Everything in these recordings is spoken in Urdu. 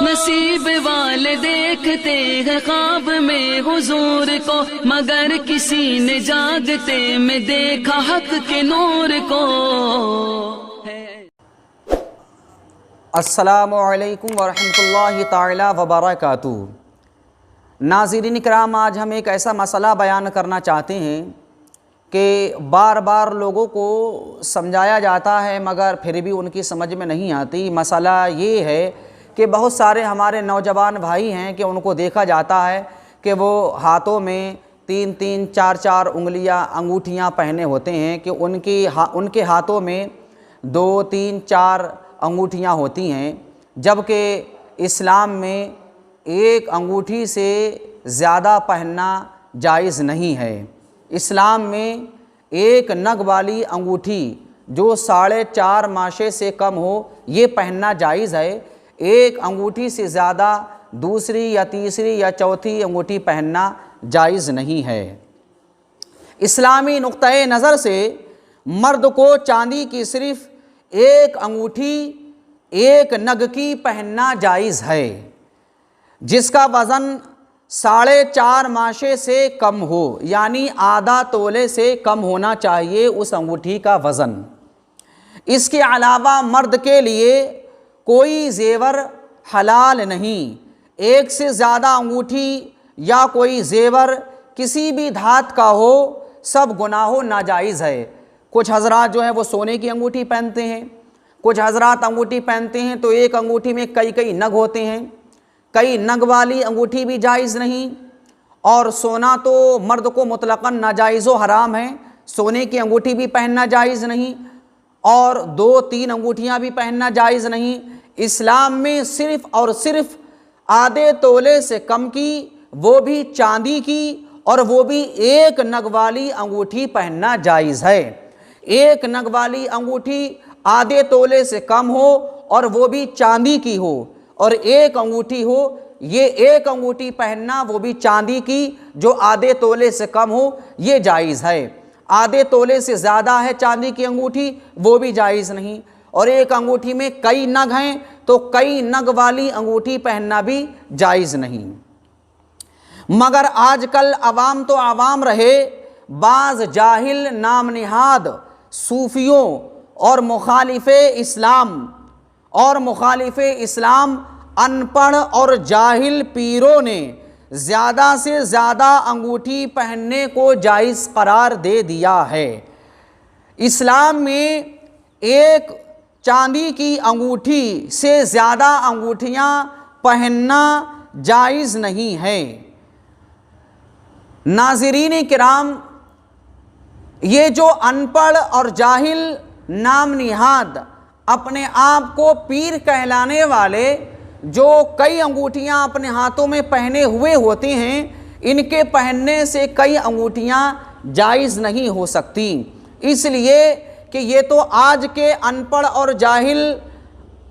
نصیب والے دیکھتے ہیں خواب میں حضور کو، مگر کسی نے جاگتے میں دیکھا حق کے نور کو۔ السلام علیکم ورحمۃ اللہ تعالی وبرکاتہ۔ ناظرین کرام، آج ہم ایک ایسا مسئلہ بیان کرنا چاہتے ہیں کہ بار بار لوگوں کو سمجھایا جاتا ہے مگر پھر بھی ان کی سمجھ میں نہیں آتی۔ مسئلہ یہ ہے کہ بہت سارے ہمارے نوجوان بھائی ہیں کہ ان کو دیکھا جاتا ہے کہ وہ ہاتھوں میں 3 4 انگوٹھیاں پہنے ہوتے ہیں کہ ان کے ہاتھوں میں 2 3 4 انگوٹھیاں ہوتی ہیں، جبکہ اسلام میں ایک انگوٹھی سے زیادہ پہننا جائز نہیں ہے۔ اسلام میں ایک نگ والی انگوٹھی جو 4.5 ماشے سے کم ہو یہ پہننا جائز ہے۔ ایک انگوٹھی سے زیادہ دوسری یا تیسری یا چوتھی انگوٹھی پہننا جائز نہیں ہے۔ اسلامی نقطۂ نظر سے مرد کو چاندی کی صرف ایک انگوٹھی ایک نگ کی پہننا جائز ہے، جس کا وزن 4.5 ماشے سے کم ہو، یعنی آدھا تولے سے کم ہونا چاہیے اس انگوٹھی کا وزن۔ اس کے علاوہ مرد کے لیے کوئی زیور حلال نہیں۔ ایک سے زیادہ انگوٹھی یا کوئی زیور کسی بھی دھات کا ہو سب گناہ ناجائز ہے۔ کچھ حضرات جو ہیں وہ سونے کی انگوٹھی پہنتے ہیں، کچھ حضرات انگوٹھی پہنتے ہیں تو ایک انگوٹھی میں کئی نگ ہوتے ہیں، کئی نگ والی انگوٹھی بھی جائز نہیں۔ اور سونا تو مرد کو مطلقاً ناجائز و حرام ہے، سونے کی انگوٹھی بھی پہننا جائز نہیں اور 2 3 انگوٹھیاں بھی پہننا جائز نہیں۔ اسلام میں صرف اور صرف آدھے تولے سے کم کی، وہ بھی چاندی کی، اور وہ بھی ایک نگ والی انگوٹھی پہننا جائز ہے۔ ایک نگ والی انگوٹھی آدھے تولے سے کم ہو اور وہ بھی چاندی کی ہو، اور ایک انگوٹھی ہو، یہ ایک انگوٹھی پہننا وہ بھی چاندی کی جو آدھے تولے سے کم ہو یہ جائز ہے۔ آدھے تولے سے زیادہ ہے چاندی کی انگوٹھی وہ بھی جائز نہیں، اور ایک انگوٹھی میں کئی نگ ہیں تو کئی نگ والی انگوٹھی پہننا بھی جائز نہیں۔ مگر آج کل عوام تو عوام رہے، بعض جاہل نام نہاد صوفیوں اور مخالف اسلام ان پڑھ اور جاہل پیروں نے زیادہ سے زیادہ انگوٹھی پہننے کو جائز قرار دے دیا ہے۔ اسلام میں ایک چاندی کی انگوٹھی سے زیادہ انگوٹھیاں پہننا جائز نہیں ہے۔ ناظرین کرام، یہ جو ان پڑھ اور جاہل نام نہاد اپنے آپ کو پیر کہلانے والے جو کئی انگوٹھیاں اپنے ہاتھوں میں پہنے ہوئے ہوتے ہیں، ان کے پہننے سے کئی انگوٹھیاں جائز نہیں ہو سکتی، اس لیے کہ یہ تو آج کے ان پڑھ اور جاہل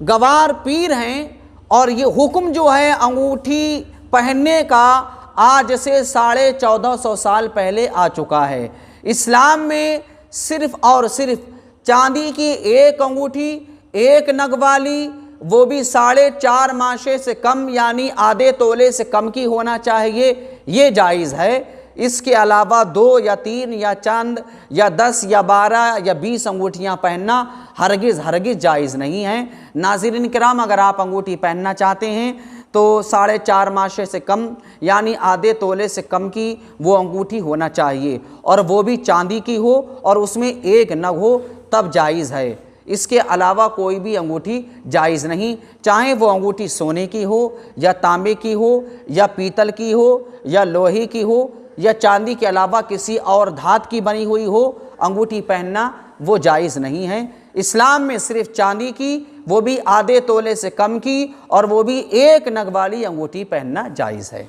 گوار پیر ہیں، اور یہ حکم جو ہے انگوٹھی پہننے کا آج سے 1450 سال پہلے آ چکا ہے۔ اسلام میں صرف اور صرف چاندی کی ایک انگوٹھی ایک نگ والی، وہ بھی 4.5 ماشے سے کم یعنی آدھے تولے سے کم کی ہونا چاہیے، یہ جائز ہے۔ اس کے علاوہ 2 یا 3 یا چند یا 10 یا 12 یا 20 انگوٹھیاں پہننا ہرگز جائز نہیں ہے۔ ناظرین کرام، اگر آپ انگوٹھی پہننا چاہتے ہیں تو 4.5 ماشے سے کم یعنی آدھے تولے سے کم کی وہ انگوٹھی ہونا چاہیے، اور وہ بھی چاندی کی ہو اور اس میں ایک نگ ہو تب جائز ہے۔ اس کے علاوہ کوئی بھی انگوٹھی جائز نہیں، چاہے وہ انگوٹھی سونے کی ہو یا تانبے کی ہو یا پیتل کی ہو یا لوہے کی ہو یا چاندی کے علاوہ کسی اور دھات کی بنی ہوئی ہو، انگوٹھی پہننا وہ جائز نہیں ہے۔ اسلام میں صرف چاندی کی، وہ بھی آدھے تولے سے کم کی، اور وہ بھی ایک نگ والی انگوٹھی پہننا جائز ہے۔